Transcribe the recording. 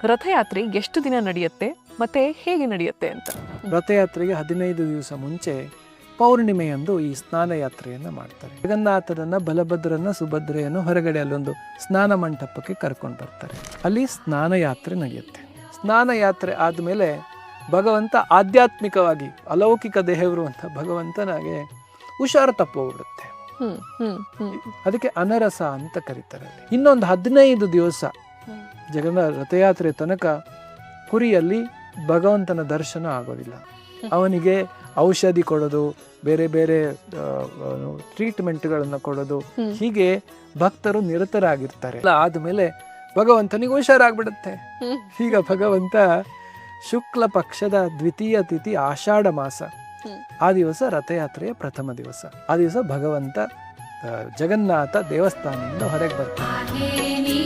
ರಥಯಾತ್ರೆ ಎಷ್ಟು ದಿನ ನಡೆಯುತ್ತೆ ಮತ್ತೆ ಹೇಗೆ ನಡೆಯುತ್ತೆ ಅಂತ? ರಥಯಾತ್ರೆಗೆ 15 ದಿವಸ ಮುಂಚೆ ಪೌರ್ಣಿಮೆಯಂದು ಈ ಸ್ನಾನ ಯಾತ್ರೆಯನ್ನು ಮಾಡ್ತಾರೆ. ಜಗನ್ನಾಥರನ್ನ, ಬಲಭದ್ರನ, ಸುಭದ್ರೆಯನ್ನು ಹೊರಗಡೆ ಅಲ್ಲೊಂದು ಸ್ನಾನ ಮಂಟಪಕ್ಕೆ ಕರ್ಕೊಂಡು ಬರ್ತಾರೆ. ಅಲ್ಲಿ ಸ್ನಾನ ಯಾತ್ರೆ ನಡೆಯುತ್ತೆ. ಸ್ನಾನ ಯಾತ್ರೆ ಆದಮೇಲೆ ಭಗವಂತ ಆಧ್ಯಾತ್ಮಿಕವಾಗಿ ಅಲೌಕಿಕ ದೇಹವರು ಅಂತ ಭಗವಂತನಾಗೆ ಹುಷಾರು ತಪ್ಪೋಗ್ಬಿಡುತ್ತೆ. ಅದಕ್ಕೆ ಅನರಸ ಅಂತ ಕರೀತಾರೆ. ಇನ್ನೊಂದು 15 ದಿವಸ ರಥಯಾತ್ರೆ ತನಕ ಕುರಿಯಲ್ಲಿ ಭಗವಂತನ ದರ್ಶನ ಆಗೋದಿಲ್ಲ. ಅವನಿಗೆ ಔಷಧಿ ಕೊಡೋದು, ಬೇರೆ ಬೇರೆ ಟ್ರೀಟ್ಮೆಂಟ್ಗಳನ್ನು ಕೊಡೋದು, ಹೀಗೆ ಭಕ್ತರು ನಿರತರಾಗಿರ್ತಾರೆ. ಆದ್ಮೇಲೆ ಭಗವಂತನಿಗೆ ಹುಷಾರಾಗ್ಬಿಡುತ್ತೆ. ಈಗ ಭಗವಂತ ಶುಕ್ಲ ಪಕ್ಷದ ದ್ವಿತೀಯ ತಿಥಿ ಆಷಾಢ ಮಾಸ, ಆ ದಿವಸ ರಥಯಾತ್ರೆಯ ಪ್ರಥಮ ದಿವಸ. ಆ ದಿವಸ ಭಗವಂತ ಜಗನ್ನಾಥ ದೇವಸ್ಥಾನದಿಂದ ಹೊರಗೆ ಬರ್ತಾನೆ.